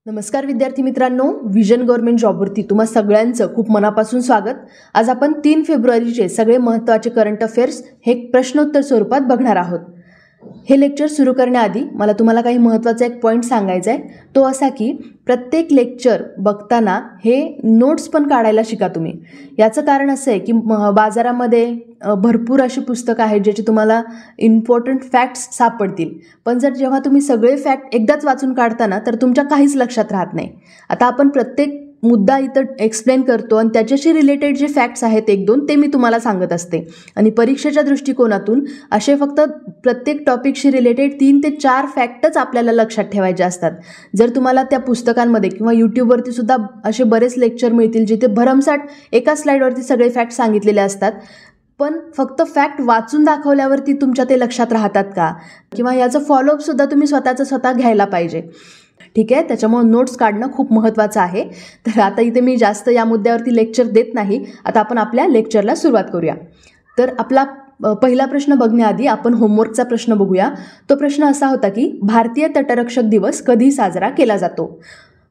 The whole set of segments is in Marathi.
नमस्कार विद्यार्थी मित्रांनो, विजन गव्हर्नमेंट जॉबवरती तुम्हा सगळ्यांचं खूप मनापासून स्वागत. आज आपण 3 फेब्रुवारीचे सगळे महत्त्वाचे करंट अफेअर्स हे प्रश्नोत्तर स्वरूपात बघणार आहोत. हे लेक्चर सुरू करण्याआधी मला तुम्हाला काही महत्त्वाचा एक पॉईंट सांगायचा आहे. तो असा की प्रत्येक लेक्चर बघताना हे नोट्स पण काढायला शिका तुम्ही. याचं कारण असं आहे की बाजारामध्ये भरपूर अशी पुस्तकं आहेत ज्याची तुम्हाला इम्पॉर्टंट फॅक्ट्स सापडतील, पण जेव्हा तुम्ही सगळे फॅक्ट एकदाच वाचून काढता ना तर तुमच्या काहीच लक्षात राहत नाही. आता आपण प्रत्येक मुद्दा इथं एक्सप्लेन करतो आणि त्याच्याशी रिलेटेड जे फॅक्ट्स आहेत एक दोन ते मी तुम्हाला सांगत असते. आणि परीक्षेच्या दृष्टिकोनातून असे फक्त प्रत्येक टॉपिकशी रिलेटेड 3 ते 4 फॅक्टच आपल्याला लक्षात ठेवायचे असतात. जर तुम्हाला त्या पुस्तकांमध्ये किंवा यूट्यूबवरती सुद्धा असे बरेच लेक्चर मिळतील जिथे भरमसाठ एका स्लाईडवरती सगळे फॅक्ट सांगितलेले असतात, पण फक्त फॅक्ट वाचून दाखवल्यावरती तुमच्या ते लक्षात राहतात का, किंवा याचं फॉलोअपसुद्धा तुम्ही स्वतः घ्यायला पाहिजे. ठीक आहे, त्याच्यामुळे नोट्स काढणं खूप महत्त्वाचं आहे. तर आता इथे मी जास्त या मुद्द्यावरती लेक्चर देत नाही. आता आपण आपल्या लेक्चरला सुरुवात करूया. तर आपला पहिला प्रश्न बघण्याआधी आपण होमवर्कचा प्रश्न बघूया. तो प्रश्न असा होता की भारतीय तटरक्षक दिवस कधी साजरा केला जातो?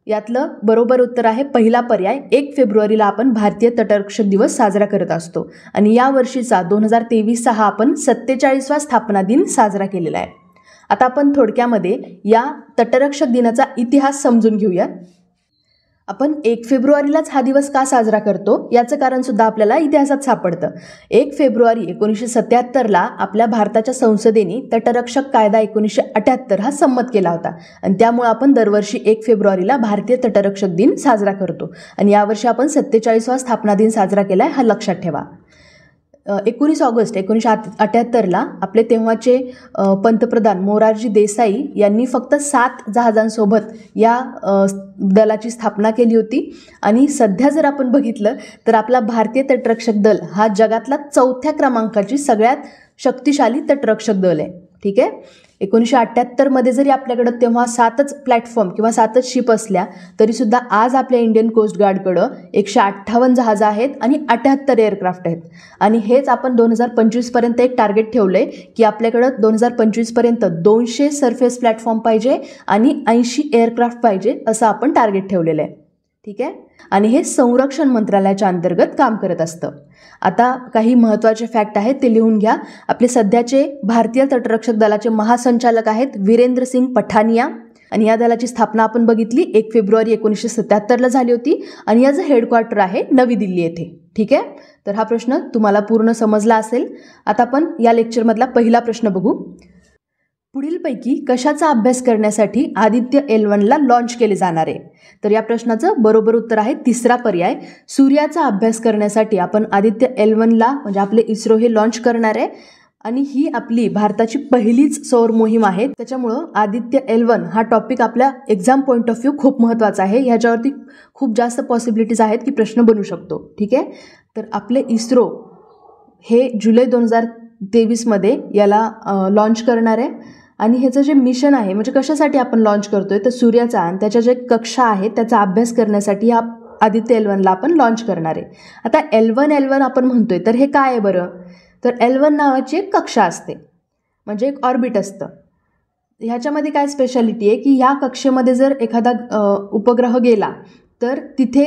यातलं बरोबर उत्तर आहे पहिला पर्याय, 1 फेब्रुवारीला आपण भारतीय तटरक्षक दिवस साजरा करत असतो. आणि या वर्षीचा 2023चा हा आपण 47वा स्थापना दिन साजरा केलेला आहे. आता आपण थोडक्यामध्ये या तटरक्षक दिनाचा इतिहास समजून घेऊया. आपण 1 फेब्रुवारीलाच हा दिवस का साजरा करतो याचं कारण सुद्धा आपल्याला इतिहासात सापडतं. 1 फेब्रुवारी 1977ला आपल्या भारताच्या संसदेने तटरक्षक कायदा 1978 हा संमत केला होता आणि त्यामुळे आपण दरवर्षी 1 फेब्रुवारीला भारतीय तटरक्षक दिन साजरा करतो. आणि यावर्षी आपण 47वा स्थापना दिन साजरा केला आहे, हा लक्षात ठेवा. 19 ऑगस्ट 1978ला आपले तेव्हाचे पंतप्रधान मोरारजी देसाई यांनी फक्त 7 जहाजांसोबत या दलाची स्थापना केली होती. आणि सध्या जर आपण बघितलं तर आपला भारतीय तटरक्षक दल हा जगातला 4थ्या क्रमांकाची सगळ्यात शक्तिशाली तटरक्षक दल आहे. ठीक आहे, 1978मध्ये जरी आपल्याकडं तेव्हा 7च प्लॅटफॉर्म किंवा 7च शिप असल्या तरीसुद्धा आज आपल्या इंडियन कोस्ट गार्डकडं 158 जहाजं आहेत आणि 78 एअरक्राफ्ट आहेत. आणि हेच आपण 2025पर्यंत एक टार्गेट ठेवलं आहे की आपल्याकडं 2025पर्यंत 200 सरफेस प्लॅटफॉर्म पाहिजे आणि 80 एअरक्राफ्ट पाहिजे असं आपण टार्गेट ठेवलेलं आहे. ठीक आहे, आणि हे संरक्षण मंत्रालयाच्या अंतर्गत काम करत असतं. आता काही महत्त्वाचे फॅक्ट आहेत ते लिहून घ्या. आपले सध्याचे भारतीय तटरक्षक दलाचे महासंचालक आहेत वीरेंद्र सिंग पठानिया. आणि या दलाची स्थापना आपण बघितली 1 फेब्रुवारी 1977ला झाली होती आणि याचं हेडक्वार्टर आहे नवी दिल्ली येथे. ठीक आहे, तर हा प्रश्न तुम्हाला पूर्ण समजला असेल. आता आपण या लेक्चरमधला पहिला प्रश्न बघू. पुढीलपैकी कशाचा अभ्यास करण्यासाठी आदित्य L1ला लॉन्च केले जाणार आहे? तर या प्रश्नाचं बरोबर उत्तर आहे तिसरा पर्याय, सूर्याचा अभ्यास करण्यासाठी आपण आदित्य L1ला म्हणजे आपले इस्रो हे लॉन्च करणार आहे. आणि ही आपली भारताची पहिलीच सौर मोहीम आहे, त्याच्यामुळं आदित्य L1 हा टॉपिक आपल्या एक्झाम पॉईंट ऑफ व्ह्यू खूप महत्त्वाचा आहे. ह्याच्यावरती खूप जास्त पॉसिबिलिटीज आहेत की प्रश्न बनू शकतो. ठीक आहे, तर आपले इस्रो हे जुलै 2023मध्ये याला लॉन्च करणार आहे. आणि ह्याचं जे मिशन आहे म्हणजे कशासाठी आपण लॉन्च करतोय तर सूर्याचा आणि त्याच्या जे कक्षा आहेत त्याचा अभ्यास करण्यासाठी हा आदित्य L1ला आपण लॉन्च करणार आहे. आता L1 आपण म्हणतोय तर हे काय आहे बरं? तर L1 नावाची एक कक्षा असते, म्हणजे एक ऑर्बिट असतं. ह्याच्यामध्ये काय स्पेशालिटी आहे की ह्या कक्षेमध्ये जर एखादा उपग्रह गेला तर तिथे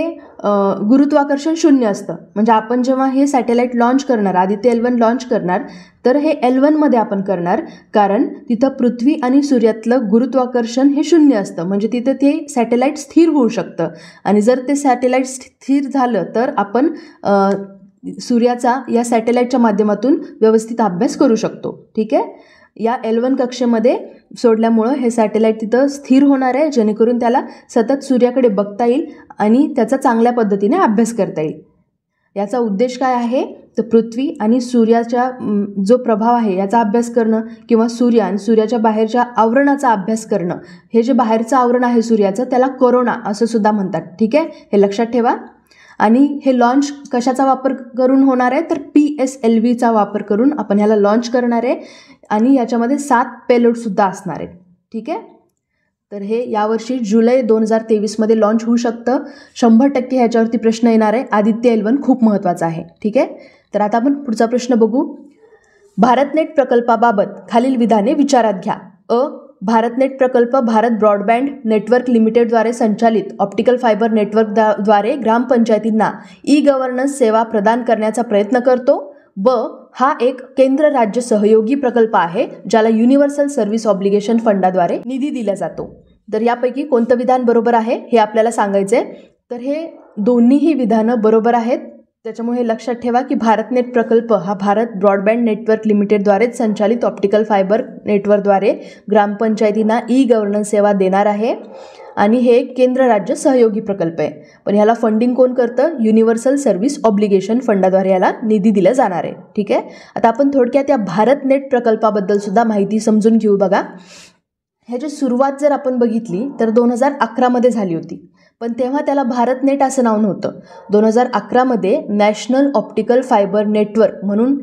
गुरुत्वाकर्षण 0 असतं. म्हणजे आपण जेव्हा हे सॅटेलाईट लॉन्च करणार, आदित्य L1 लॉन्च करणार, तर हे L1मध्ये आपण करणार, कारण तिथं पृथ्वी आणि सूर्यातलं गुरुत्वाकर्षण हे 0 असतं. म्हणजे तिथं ते सॅटेलाईट स्थिर होऊ शकतं. आणि जर ते सॅटेलाईट स्थिर झालं तर आपण सूर्याचा या सॅटेलाईटच्या माध्यमातून व्यवस्थित अभ्यास करू शकतो. ठीक आहे, या L1 कक्षेमध्ये सोडल्यामुळं हे सॅटेलाईट तिथं स्थिर होणार आहे, जेणेकरून त्याला सतत सूर्याकडे बघता येईल आणि त्याचा चांगल्या पद्धतीने अभ्यास करता येईल. याचा उद्देश काय आहे तर पृथ्वी आणि सूर्याच्या जो प्रभाव आहे याचा अभ्यास करणं, किंवा सूर्य आणि सूर्याच्या बाहेरच्या आवरणाचा अभ्यास करणं. हे जे बाहेरचं आवरण आहे सूर्याचं त्याला कोरोना असं सुद्धा म्हणतात. ठीक आहे, हे लक्षात ठेवा. आणि हे लॉन्च कशाचा वापर करून होणार आहे तर PSLVचा वापर करून आपण ह्याला लॉन्च करणार आहे. आणि याच्यामध्ये 7 पेलोडसुद्धा असणार आहेत. ठीक आहे, तर हे यावर्षी जुलै 2023मध्ये लॉन्च होऊ शकतं. 100% ह्याच्यावरती प्रश्न येणार आहे. आदित्य L1 खूप महत्त्वाचा आहे. ठीक आहे, तर आता आपण पुढचा प्रश्न बघू. भारतनेट प्रकल्पाबाबत खालील विधाने विचारात घ्या. भारतनेट प्रकल्प भारत ब्रॉडबँड नेटवर्क लिमिटेडद्वारे संचालित ऑप्टिकल फायबर नेटवर्कद्वारे ग्रामपंचायतींना ई गव्हर्नन्स सेवा प्रदान करण्याचा प्रयत्न करतो. ब. हा एक केंद्र राज्य सहयोगी प्रकल्प आहे ज्याला युनिव्हर्सल सर्व्हिस ऑब्लिगेशन फंडाद्वारे निधी दिला जातो. तर यापैकी कोणतं विधान बरोबर आहे हे आपल्याला सांगायचंय. तर हे दोन्हीही विधानं बरोबर आहेत. त्याच्यामुळे हे लक्षात ठेवा की भारतनेट प्रकल्प हा भारत ब्रॉडबँड नेटवर्क लिमिटेडद्वारेच संचालित ऑप्टिकल फायबर नेटवर्कद्वारे ग्रामपंचायतींना ई गव्हर्नन्स सेवा देणार आहे आणि हे एक केंद्र राज्य सहयोगी प्रकल्प आहे. पण ह्याला फंडिंग कोण करतं? युनिव्हर्सल सर्व्हिस ऑब्लिगेशन फंडाद्वारे याला निधी दिला जाणार आहे. ठीक आहे. आता आपण थोडक्यात या भारतनेट प्रकल्पाबद्दल सुद्धा माहिती समजून घेऊ. बघा, ह्याची सुरुवात जर आपण बघितली तर 2011 झाली होती, पण तेव्हा त्याला भारतनेट असं नाव नव्हतं. 2011 नॅशनल ऑप्टिकल फायबर नेटवर्क म्हणून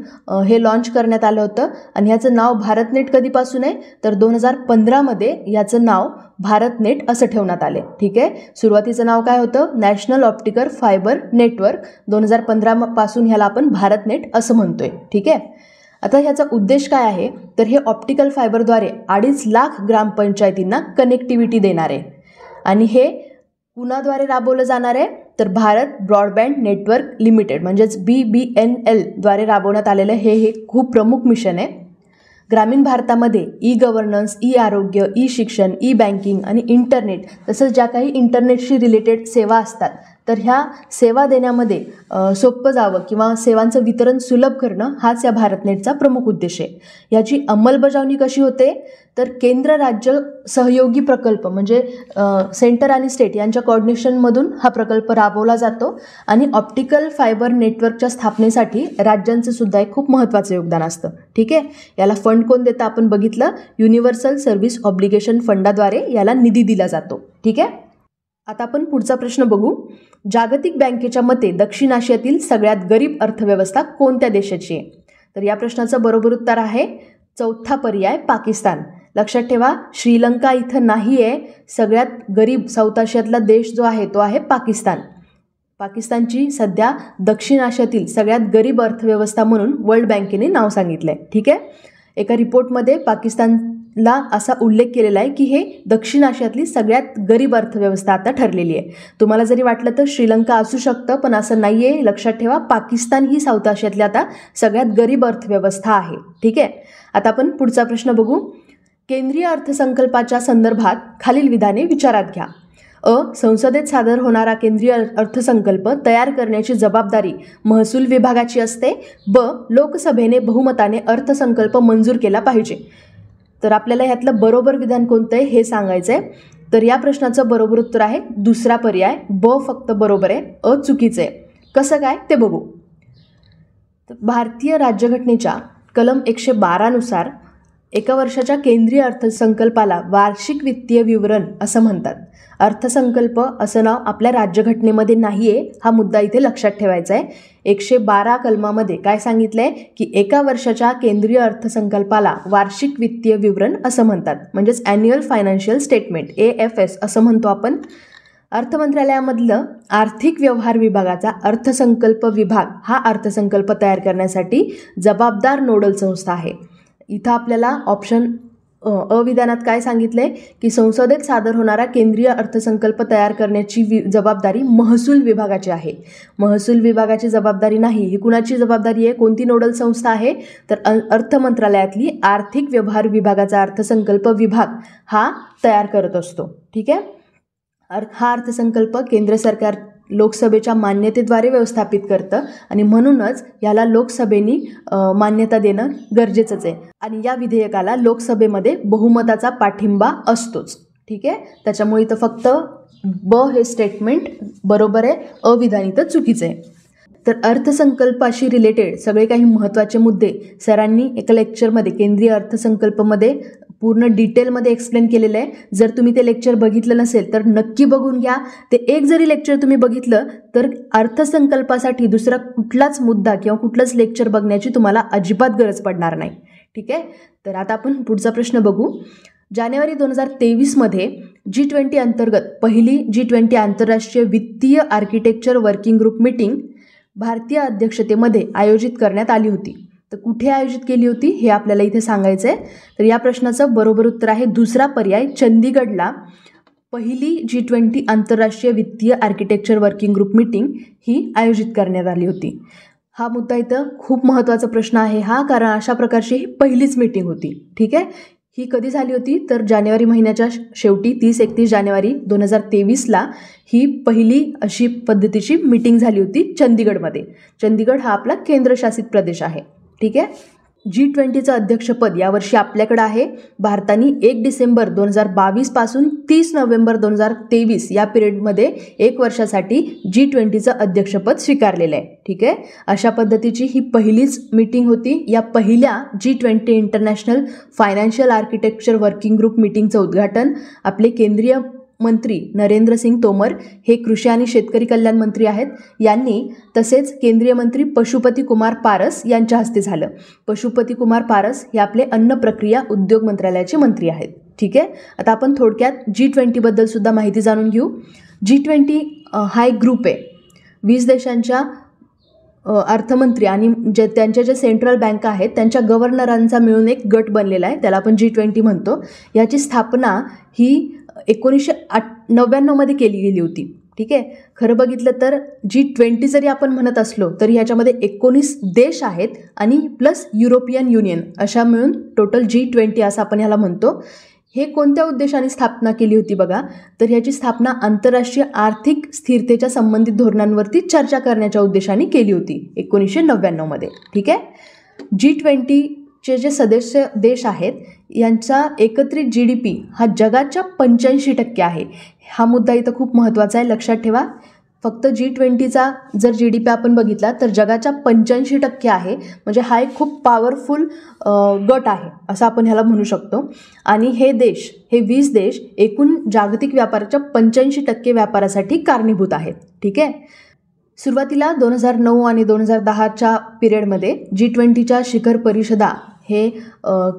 हे लॉन्च करण्यात आलं होतं आणि ह्याचं नाव भारतनेट कधीपासून आहे तर 2015 याचं नाव भारतनेट असं ठेवण्यात आले. ठीक आहे. सुरुवातीचं नाव काय होतं? National optical fibre network. 2015 ह्याला आपण भारतनेट असं म्हणतोय. ठीक आहे. आता ह्याचा उद्देश काय आहे तर हे ऑप्टिकल फायबरद्वारे 2.5 लाख ग्रामपंचायतींना कनेक्टिव्हिटी देणार आहे आणि हे कुणाद्वारे राबवलं जाणार आहे तर भारत ब्रॉडबँड नेटवर्क लिमिटेड म्हणजेच BBNL द्वारे राबवण्यात आलेलं हे खूप प्रमुख मिशन आहे. ग्रामीण भारतामध्ये ई गव्हर्नन्स, ई आरोग्य, ई शिक्षण, ई बँकिंग आणि इंटरनेट तसंच ज्या काही इंटरनेटशी रिलेटेड सेवा असतात तर ह्या सेवा देण्यामध्ये सोपं जावं किंवा सेवांचं वितरण सुलभ करणं हाच या भारतनेटचा प्रमुख उद्देश आहे. याची अंमलबजावणी कशी होते तर केंद्र राज्य सहयोगी प्रकल्प म्हणजे सेंटर आणि स्टेट यांच्या कोऑर्डिनेशनमधून हा प्रकल्प राबवला जातो आणि ऑप्टिकल फायबर नेटवर्कच्या स्थापनेसाठी राज्यांचं सुद्धा एक खूप महत्त्वाचं योगदान असतं. ठीक आहे. याला फंड कोण देतं आपण बघितलं, युनिव्हर्सल सर्व्हिस ऑब्लिगेशन फंडाद्वारे याला निधी दिला जातो. ठीक आहे. आता आपण पुढचा प्रश्न बघू. जागतिक बँकेच्या मते दक्षिण आशियातील सगळ्यात गरीब अर्थव्यवस्था कोणत्या देशाची आहे? तर या प्रश्नाचं बरोबर उत्तर आहे चौथा पर्याय, पाकिस्तान. लक्षात ठेवा, श्रीलंका इथं नाही आहे. सगळ्यात गरीब साऊथ आशियातला देश जो आहे तो आहे पाकिस्तान. पाकिस्तानची सध्या दक्षिण आशियातील सगळ्यात गरीब अर्थव्यवस्था म्हणून वर्ल्ड बँकेने नाव सांगितलं आहे. ठीक आहे. एका रिपोर्टमध्ये पाकिस्तानला असा उल्लेख केलेला आहे की हे दक्षिण आशियातली सगळ्यात गरीब अर्थव्यवस्था आता ठरलेली आहे. तुम्हाला जरी वाटलं तर श्रीलंका असू शकतं, पण असं नाही आहे. लक्षात ठेवा, पाकिस्तान ही साऊथ आशियातली आता सगळ्यात गरीब अर्थव्यवस्था आहे. ठीक आहे. आता आपण पुढचा प्रश्न बघू. केंद्रीय अर्थसंकल्पाच्या संदर्भात खालील विधाने विचारात घ्या. संसदेत सादर होणारा केंद्रीय अर्थसंकल्प तयार करण्याची जबाबदारी महसूल विभागाची असते. लोकसभेने बहुमताने अर्थसंकल्प मंजूर केला पाहिजे. तर आपल्याला ह्यातलं बरोबर विधान कोणतं आहे हे सांगायचं आहे. तर या प्रश्नाचं बरोबर उत्तर आहे दुसरा पर्याय, फक्त बरोबर आहे, चुकीचं आहे. कसं काय ते बघू. भारतीय राज्यघटनेच्या कलम 112 नुसार एका वर्षाच्या केंद्रीय अर्थसंकल्पाला वार्षिक वित्तीय विवरण असं म्हणतात. अर्थसंकल्प असं नाव आपल्या राज्यघटनेमध्ये नाही आहे, हा मुद्दा इथे लक्षात ठेवायचा आहे. 112 कलमामध्ये काय सांगितलं आहे की एका वर्षाच्या केंद्रीय अर्थसंकल्पाला वार्षिक वित्तीय विवरण असं म्हणतात, म्हणजेच ॲन्युअल फायनान्शियल स्टेटमेंट, AFS असं म्हणतो आपण. अर्थमंत्रालयामधलं आर्थिक व्यवहार विभागाचा अर्थसंकल्प विभाग हा अर्थसंकल्प तयार करण्यासाठी जबाबदार नोडल संस्था आहे. इथं आपल्याला ऑप्शन विधानात काय सांगितलंय की संसदेत सादर होणारा केंद्रीय अर्थसंकल्प तयार करण्याची जबाबदारी महसूल विभागाची आहे. महसूल विभागाची जबाबदारी नाही. ही कुणाची जबाबदारी आहे? कोणती नोडल संस्था आहे? तर अर्थ मंत्रालयातली आर्थिक व्यवहार विभागाचा अर्थसंकल्प विभाग हा तयार करत असतो. ठीक आहे. हा अर्थसंकल्प केंद्र सरकार लोकसभेच्या मान्यतेद्वारे व्यवस्थापित करतं आणि म्हणूनच याला लोकसभेने मान्यता देणं गरजेचंच आहे आणि या विधेयकाला लोकसभेमध्ये बहुमताचा पाठिंबा असतोच. ठीक आहे. त्याच्यामुळे इथं फक्त हे स्टेटमेंट बरोबर आहे, अविधान इथं चुकीचं आहे. तर अर्थसंकल्पाशी रिलेटेड सगळे काही महत्त्वाचे मुद्दे सरांनी एका लेक्चरमध्ये केंद्रीय अर्थसंकल्पमध्ये पूर्ण डिटेलमध्ये एक्सप्लेन केलेलं आहे. जर तुम्ही ते लेक्चर बघितलं नसेल तर नक्की बघून घ्या. ते एक जरी लेक्चर तुम्ही बघितलं तर अर्थसंकल्पासाठी दुसरा कुठलाच मुद्दा किंवा कुठलंच लेक्चर बघण्याची तुम्हाला अजिबात गरज पडणार नाही. ठीक आहे. तर आता आपण पुढचा प्रश्न बघू. जानेवारी 2023 G20 अंतर्गत पहिली G20 आंतरराष्ट्रीय वित्तीय आर्किटेक्चर वर्किंग ग्रुप मीटिंग भारतीय अध्यक्षतेमध्ये आयोजित करण्यात आली होती. तर कुठे आयोजित केली होती हे आपल्याला इथे सांगायचं आहे. तर या प्रश्नाचं बरोबर उत्तर आहे दुसरा पर्याय, चंदीगडला पहिली G20 आंतरराष्ट्रीय वित्तीय आर्किटेक्चर वर्किंग ग्रुप मीटिंग ही आयोजित करण्यात आली होती. हा मुद्दा इथं खूप महत्त्वाचा प्रश्न आहे हा, कारण अशा प्रकारची ही पहिलीच मीटिंग होती. ठीक आहे, ही कधी झाली होती तर जानेवारी महिन्याच्या शेवटी 30-31 जानेवारी 2023ला ही पहिली अशी पद्धतीची मीटिंग झाली होती चंदीगडमध्ये. चंदीगड हा आपला केंद्रशासित प्रदेश आहे. ठीक आहे, G20चं अध्यक्षपद यावर्षी आपल्याकडे आहे. भारताने 1 डिसेंबर 2022 पासून 30 नोव्हेंबर 2023 या पिरियडमध्ये 1 वर्षासाठी G20चं अध्यक्षपद स्वीकारलेलं आहे. ठीक आहे, अशा पद्धतीची ही पहिलीच मीटिंग होती. या पहिल्या G20 international financial architecture working group मीटिंगचं उद्घाटन आपले केंद्रीय मंत्री नरेंद्र सिंग तोमर हे कृषी आणि शेतकरी कल्याण मंत्री आहेत यांनी, तसेच केंद्रीय मंत्री पशुपती कुमार पारस यांच्या हस्ते झालं. पशुपती कुमार पारस हे आपले अन्न प्रक्रिया उद्योग मंत्रालयाचे मंत्री आहेत. ठीक आहे, आता आपण थोडक्यात G20 बद्दल सुद्धा माहिती जाणून घेऊ. G20 हा एक ग्रुप आहे. 20 देशांच्या अर्थमंत्री आणि त्यांच्या ज्या सेंट्रल बँका आहेत त्यांच्या गव्हर्नरांचा मिळून एक गट बनलेला आहे, त्याला आपण G20 म्हणतो. याची स्थापना ही 1999 केली गेली होती. ठीक आहे, खरं बघितलं तर G20 जरी आपण म्हणत असलो तरी ह्याच्यामध्ये 19 देश आहेत आणि प्लस युरोपियन युनियन अशा मिळून टोटल G20 असं आपण ह्याला म्हणतो. हे कोणत्या उद्देशाने स्थापना केली होती बघा, तर ह्याची स्थापना आंतरराष्ट्रीय आर्थिक स्थिरतेच्या संबंधित धोरणांवरती चर्चा करण्याच्या उद्देशाने केली होती 1999मध्ये. ठीक आहे, G20चे जे सदस्य देश आहेत यांचा एकत्रित GDP हा जगाच्या 85% आहे. हा मुद्दा इथं खूप महत्त्वाचा आहे, लक्षात ठेवा. फक्त G20चा जर GDP आपण बघितला तर जगाच्या 85% आहे, म्हणजे हा एक खूप पॉवरफुल गट आहे असं आपण ह्याला म्हणू शकतो. आणि हे 20 देश एकूण जागतिक व्यापाराच्या 85% व्यापारासाठी कारणीभूत आहेत. ठीक आहे, सुरुवातीला 2009 आणि 2010च्या पिरियडमध्ये G20च्या शिखर परिषदा हे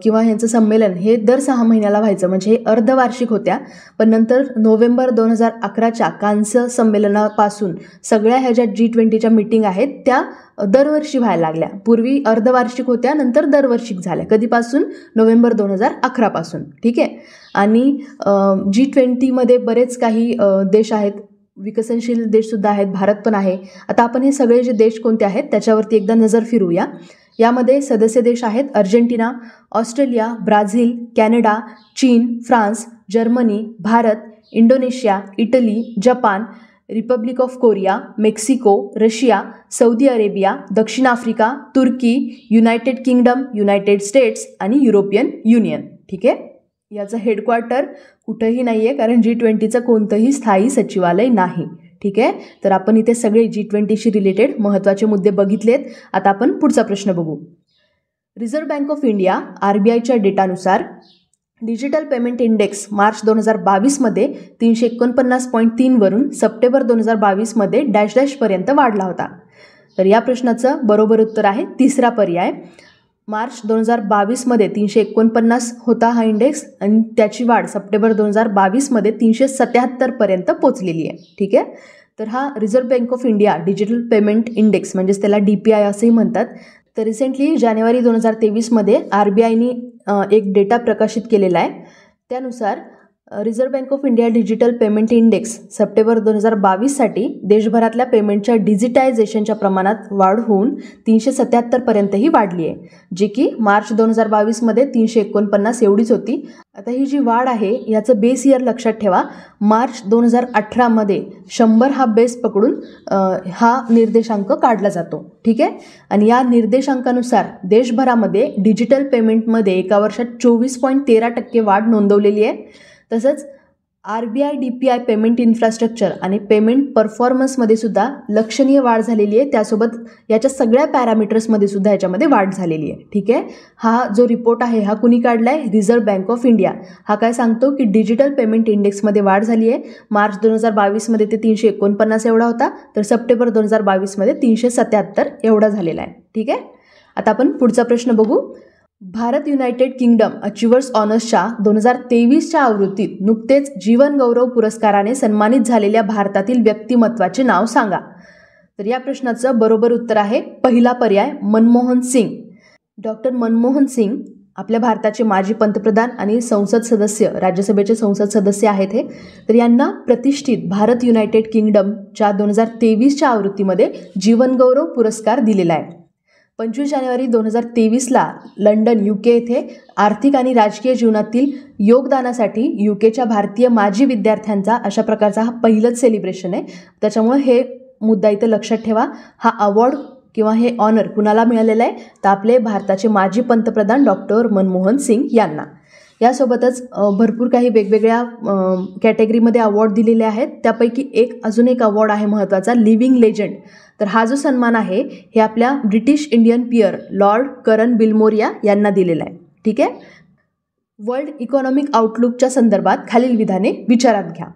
किंवा ह्यांचं संमेलन हे दर 6 महिन्याला व्हायचं, म्हणजे हे अर्धवार्षिक होत्या. पण नंतर नोव्हेंबर 2011च्या कांस्य संमेलनापासून सगळ्या ह्या ज्या G20च्या मीटिंग आहेत त्या दरवर्षी व्हायला लागल्या. पूर्वी अर्धवार्षिक होत्या, नंतर दरवर्षिक झाल्या. कधीपासून? नोव्हेंबर 2011 पासून. ठीक आहे, आणि G20मध्ये बरेच काही देश आहेत, विकसनशील देशसुद्धा आहेत, भारत पण आहे. आता आपण हे सगळे जे देश कोणते आहेत त्याच्यावरती एकदा नजर फिरूया. यामध्ये सदस्य देश आहेत अर्जेंटिना, ऑस्ट्रेलिया, ब्राझील, कॅनडा, चीन, France, Germany, Bharat, Indonesia, Italy, Japan, Republic of Korea, Mexico, Russia, Saudi Arabia, दक्षिण आफ्रिका, तुर्की, युनायटेड किंगडम, युनायटेड स्टेट्स आणि युरोपियन युनियन. ठीक आहे, याचं हेडक्वार्टर कुठंही नाही आहे, कारण G20चं कोणतंही स्थायी सचिवालय नाही. ठीक आहे, तर आपण इथे सगळे G20शी रिलेटेड महत्त्वाचे मुद्दे बघितलेत. आता आपण पुढचा प्रश्न बघू. रिझर्व्ह बँक ऑफ इंडिया RBIच्या डेटानुसार डिजिटल पेमेंट इंडेक्स मार्च 2022मध्ये 349.3 वरून सप्टेंबर 2022मध्ये -- वाढला होता. तर या प्रश्नाचं बरोबर उत्तर आहे तिसरा पर्याय. मार्च 2022मध्ये 349 होता हा इंडेक्स आणि त्याची वाढ सप्टेंबर 2022मध्ये 377 पर्यंत पोहोचलेली आहे. ठीक आहे, तर हा reserve Bank of India digital payment index म्हणजेच त्याला DPI असंही म्हणतात. तर रिसेंटली जानेवारी 2023मध्ये RBIने एक डेटा प्रकाशित केलेला आहे. त्यानुसार Reserve Bank of India digital payment index September 2022साठी देशभरातल्या पेमेंटच्या डिजिटायझेशनच्या प्रमाणात वाढ होऊन 377 पर्यंतही वाढली आहे, जी की मार्च 2022मध्ये 349 एवढीच होती. आता ही जी वाढ आहे याचं बेस इयर लक्षात ठेवा. मार्च 2018मध्ये 100 हा बेस पकडून हा निर्देशांक काढला जातो. ठीक आहे, आणि या निर्देशांकानुसार देशभरामध्ये डिजिटल पेमेंटमध्ये एका वर्षात 24.13% वाढ नोंदवलेली आहे. तसंच RBI DPI पेमेंट इन्फ्रास्ट्रक्चर आणि पेमेंट परफॉर्मन्समध्ये सुद्धा लक्षणीय वाढ झालेली आहे. त्यासोबत याच्या सगळ्या पॅरामीटर्समध्ये सुद्धा याच्यामध्ये वाढ झालेली आहे. ठीक आहे, हा जो रिपोर्ट आहे हा कुणी काढला आहे? Reserve Bank of India. हा काय सांगतो की डिजिटल पेमेंट इंडेक्समध्ये वाढ झाली आहे. मार्च 2022मध्ये ते 349 एवढा होता, तर सप्टेंबर 2022मध्ये 377 एवढा झालेला आहे. ठीक आहे, आता आपण पुढचा प्रश्न बघू. भारत युनायटेड किंगडम अचिव्हर्स ऑनर्सच्या 2023च्या आवृत्तीत नुकतेच जीवन गौरव पुरस्काराने सन्मानित झालेल्या भारतातील व्यक्तिमत्वाचे नाव सांगा. तर या प्रश्नाचं बरोबर उत्तर आहे पहिला पर्याय, मनमोहन सिंग. डॉक्टर मनमोहन सिंग आपल्या भारताचे माजी पंतप्रधान आणि संसद सदस्य, राज्यसभेचे संसद सदस्य आहेत हे. तर यांना प्रतिष्ठित भारत युनायटेड किंगडमच्या 2023च्या आवृत्तीमध्ये जीवनगौरव पुरस्कार दिलेला आहे. 25 जानेवारी 2023ला लंडन UK येथे आर्थिक आणि राजकीय जीवनातील योगदानासाठी UKच्या भारतीय माजी विद्यार्थ्यांचा अशा प्रकारचा हा पहिलंच सेलिब्रेशन आहे. त्याच्यामुळे हे मुद्दा इथं लक्षात ठेवा. हा अवॉर्ड किंवा हे ऑनर कुणाला मिळालेलं आहे, तर आपले भारताचे माजी पंतप्रधान डॉक्टर मनमोहन सिंग यांना. यासोबतच भरपूर काही वेगवेगळ्या कॅटेगरीमध्ये अवॉर्ड दिलेले आहेत. त्यापैकी अजून एक अवॉर्ड आहे महत्त्वाचा, लिव्हिंग लेजंड. तर हा जो सन्मान आहे हे आपल्या ब्रिटिश इंडियन पियर लॉर्ड करन बिलमोरिया यांना दिलेला आहे. ठीक आहे. वर्ल्ड इकॉनॉमिक आउटलुकच्या संदर्भात खालील विधाने विचारात घ्या.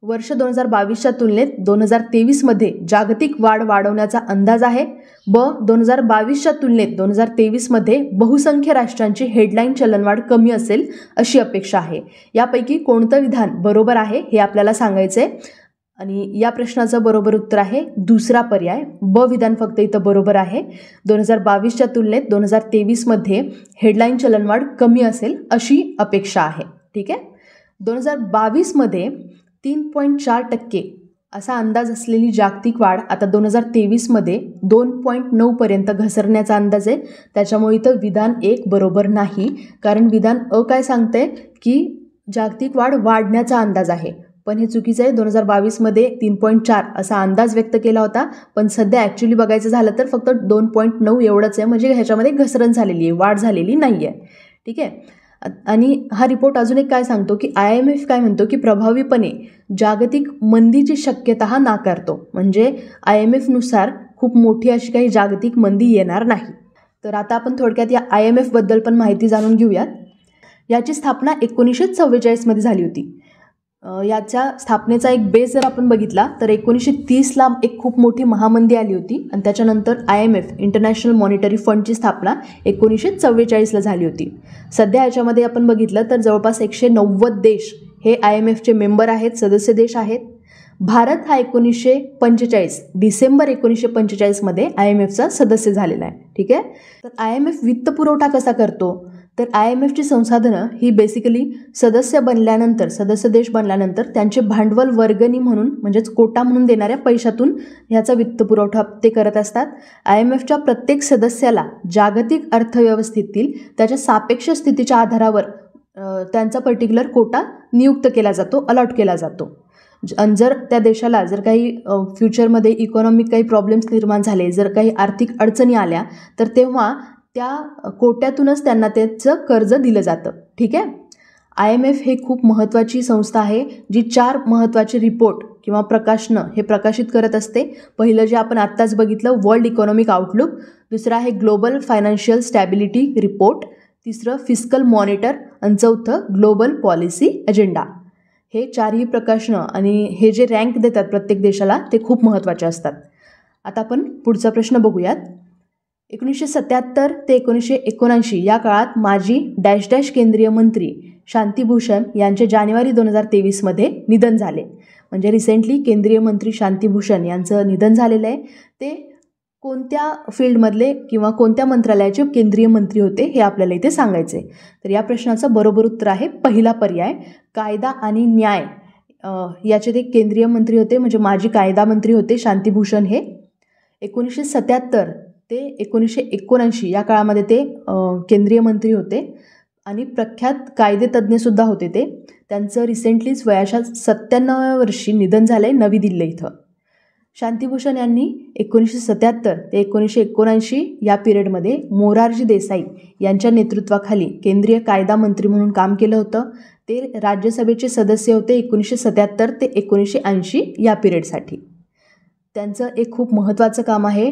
वर्ष 2022च्या तुलनेत 2023मध्ये जागतिक वाढ वाढवण्याचा अंदाज आहे. 2022च्या तुलनेत 2023मध्ये बहुसंख्य राष्ट्रांची हेडलाईन चलनवाढ कमी असेल अशी अपेक्षा आहे. यापैकी कोणतं विधान बरोबर आहे हे आपल्याला सांगायचं आहे. आणि या प्रश्नाचं बरोबर उत्तर आहे दुसरा पर्याय, विधान फक्त इथं बरोबर आहे. 2022च्या तुलनेत 2023मध्ये हेडलाईन चलनवाढ कमी असेल अशी अपेक्षा आहे. ठीक आहे. 2022मध्ये 3.4% असा अंदाज असलेली जागतिक वाढ आता 2023मध्ये 2.9पर्यंत घसरण्याचा अंदाज आहे. त्याच्यामुळे इथं विधान 1 बरोबर नाही, कारण विधान काय सांगते की जागतिक वाढ वाढण्याचा अंदाज आहे, पण हे चुकीचं आहे. 2022मध्ये 3.4 असा अंदाज व्यक्त केला होता, पण सध्या ॲक्च्युली बघायचं झालं तर फक्त 2.9 एवढंच आहे. म्हणजे ह्याच्यामध्ये घसरण झालेली आहे, वाढ झालेली नाही आहे. ठीक आहे. आणि हा रिपोर्ट अजून एक काय सांगतो की IMF काय म्हणतो की प्रभावीपणे जागतिक मंदीची शक्यता हा नाकारतो. म्हणजे IMFनुसार खूप मोठी अशी काही जागतिक मंदी येणार नाही. तर आता आपण थोडक्यात या IMF बद्दल पण माहिती जाणून घेऊयात. याची स्थापना 1944मध्ये झाली होती. याच्या स्थापनेचा एक बेस जर आपण बघितला तर 1930ला एक खूप मोठी महामंदी आली होती आणि त्याच्यानंतर IMF इंटरनॅशनल मॉनिटरी फंडची स्थापना 1944ला झाली होती. सध्या याच्यामध्ये आपण बघितलं तर जवळपास 190 देश हे IMFचे मेंबर आहेत, सदस्य देश आहेत. भारत हा 1945 डिसेंबर 1945मध्ये IMFचा सदस्य झालेला आहे. ठीक आहे. तर IMF वित्त पुरवठा कसा करतो, तर IMFची संसाधनं ही बेसिकली सदस्य देश बनल्यानंतर त्यांचे भांडवल वर्गणी म्हणून म्हणजेच कोटा म्हणून देणाऱ्या पैशातून ह्याचा वित्त पुरवठा ते करत असतात. IMFच्या प्रत्येक सदस्याला जागतिक अर्थव्यवस्थेतील त्याच्या सापेक्ष स्थितीच्या आधारावर त्यांचा पर्टिक्युलर कोटा नियुक्त केला जातो, अलॉट केला जातो. जर त्या देशाला जर काही फ्युचरमध्ये इकॉनॉमिक काही प्रॉब्लेम्स निर्माण झाले, जर काही आर्थिक अडचणी आल्या, तर तेव्हा त्या कोट्यातूनच त्यांना त्याचं कर्ज दिलं जातं. ठीक आहे. IMF हे खूप महत्त्वाची संस्था आहे जी 4 महत्त्वाचे रिपोर्ट किंवा प्रकाशनं हे प्रकाशित करत असते. पहिलं जे आपण आत्ताच बघितलं वर्ल्ड इकॉनॉमिक आउटलुक, दुसरं आहे ग्लोबल फायनान्शियल स्टॅबिलिटी रिपोर्ट, तिसरं फिस्कल मॉनिटर आणि चौथं ग्लोबल पॉलिसी अजेंडा. हे 4ही प्रकाशनं आणि हे जे रँक देतात प्रत्येक देशाला ते खूप महत्त्वाचे असतात. आता आपण पुढचा प्रश्न बघूयात. 1977 ते 1979 या काळात माजी डॅश डॅश केंद्रीय मंत्री शांतिभूषण यांचे जानेवारी 2023मध्ये निधन झाले. म्हणजे रिसेंटली केंद्रीय मंत्री शांतिभूषण यांचं निधन झालेलं आहे. ते कोणत्या फील्डमधले किंवा कोणत्या मंत्रालयाचे केंद्रीय मंत्री होते हे आपल्याला इथे सांगायचे. तर या प्रश्नाचं बरोबर उत्तर आहे पहिला पर्याय, कायदा आणि न्याय याचे ते केंद्रीय मंत्री होते, म्हणजे माजी कायदा मंत्री होते शांतिभूषण हे. 1977 ते 1979 या काळामध्ये ते केंद्रीय मंत्री होते आणि प्रख्यात कायदेतज्ञसुद्धा होते ते. त्यांचं रिसेंटलीच वयाच्या 97व्या वर्षी निधन झालं आहे नवी दिल्ली इथं. शांतिभूषण यांनी 1977 ते 1979 या पिरियडमध्ये मोरारजी देसाई यांच्या नेतृत्वाखाली केंद्रीय कायदा मंत्री म्हणून काम केलं होतं. ते राज्यसभेचे सदस्य होते 1977 ते 1980 या पिरियडसाठी. त्यांचं एक खूप महत्त्वाचं काम आहे.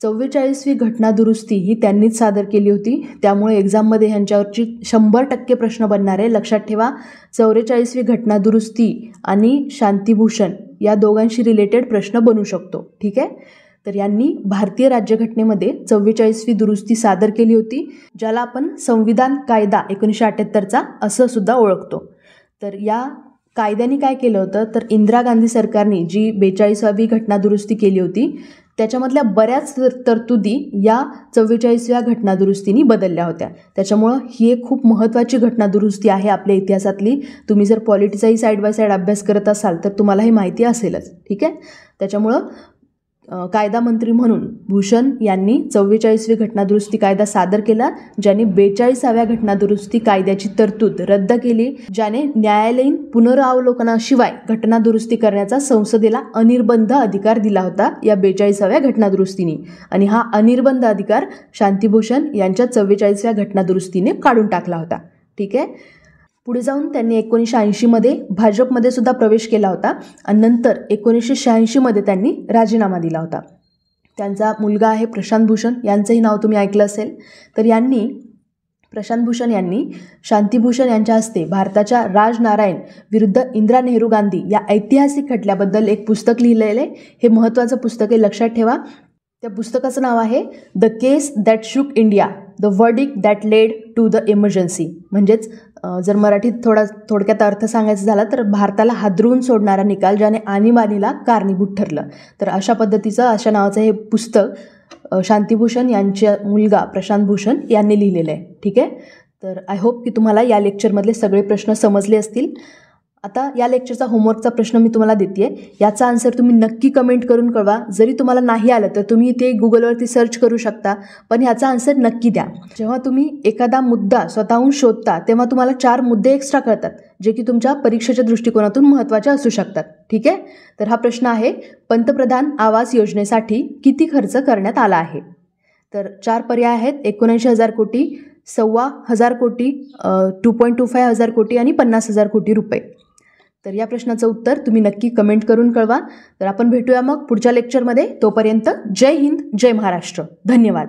44वी घटना दुरुस्ती ही त्यांनीच सादर केली होती. त्यामुळे एक्झाममध्ये ह्यांच्यावरची 100% प्रश्न बनणार आहे. लक्षात ठेवा, 44वी घटना दुरुस्ती आणि शांतिभूषण या दोघांशी रिलेटेड प्रश्न बनू शकतो. ठीक आहे. तर यांनी भारतीय राज्यघटनेमध्ये 44वी दुरुस्ती सादर केली होती, ज्याला आपण संविधान कायदा 1978चा असं सुद्धा ओळखतो. तर या कायद्याने काय केलं होतं, तर इंदिरा गांधी सरकारने जी 42वी घटना दुरुस्ती केली होती त्याच्यामधल्या बऱ्याच तरतुदी या 44व्या घटनादुरुस्तीने बदलल्या होत्या. त्याच्यामुळं ही एक खूप महत्त्वाची घटनादुरुस्ती आहे आपल्या इतिहासातली. तुम्ही जर पॉलिटीचाही साईड बाय साईड अभ्यास करत असाल तर तुम्हाला ही माहिती असेलच. ठीक आहे. त्याच्यामुळं कायदा मंत्री म्हणून भूषण यांनी 44वी घटनादुरुस्ती कायदा सादर केला, ज्याने 42व्या घटनादुरुस्ती कायद्याची तरतूद रद्द केली, ज्याने न्यायालयीन पुनरावलोकनाशिवाय घटनादुरुस्ती करण्याचा संसदेला अनिर्बंध अधिकार दिला होता या 42व्या घटनादुरुस्तीने. आणि हा अनिर्बंध अधिकार शांतीभूषण यांच्या 44व्या घटनादुरुस्तीने काढून टाकला होता. ठीक आहे. पुढे जाऊन त्यांनी 1980मध्ये भाजपमध्ये सुद्धा प्रवेश केला होता आणि नंतर 1986मध्ये त्यांनी राजीनामा दिला होता. त्यांचा मुलगा आहे प्रशांत भूषण, यांचंही नाव तुम्ही ऐकलं असेल. तर प्रशांत भूषण यांनी शांतीभूषण यांच्या हस्ते भारताच्या राजनारायण विरुद्ध इंदिरा नेहरू गांधी या ऐतिहासिक खटल्याबद्दल एक पुस्तक लिहिलेलं आहे. हे महत्त्वाचं पुस्तक आहे, लक्षात ठेवा. त्या पुस्तकाचं नाव आहे the case that shook India, the verdict that led to the emergency. म्हणजेच जर मराठीत थोडक्यात अर्थ सांगायचा झाला तर भारताला हादरवून सोडणारा निकाल ज्याने आणीबाणीला कारणीभूत ठरलं. तर अशा नावाचं हे पुस्तक शांतीभूषण यांचा मुलगा प्रशांत भूषण यांनी लिहिलेलं आहे. ठीक आहे. तर आय होप की तुम्हाला या लेक्चरमधले सगळे प्रश्न समजले असतील. आता या लेक्चरचा होमवर्कचा प्रश्न मी तुम्हाला देते. याचा आन्सर तुम्ही नक्की कमेंट करून कळवा. जरी तुम्हाला नाही आलं तर तुम्ही ते गुगलवरती सर्च करू शकता, पण ह्याचा आन्सर नक्की द्या. जेव्हा तुम्ही एखादा मुद्दा स्वतःहून शोधता तेव्हा तुम्हाला 4 मुद्दे एक्स्ट्रा कळतात, जे की तुमच्या परीक्षेच्या दृष्टिकोनातून महत्त्वाचे असू शकतात. ठीक आहे. तर हा प्रश्न आहे, पंतप्रधान आवास योजनेसाठी किती खर्च करण्यात आला आहे? तर 4 पर्याय आहेत, 79,000 कोटी, 1,15,000 कोटी, 2.25 हजार कोटी आणि 50,000 कोटी रुपये. तर या प्रश्नाचं उत्तर तुम्ही नक्की कमेंट करून कळवा. तर आपण भेटूया मग पुढच्या लेक्चरमध्ये. तोपर्यंत जय हिंद, जय महाराष्ट्र. धन्यवाद.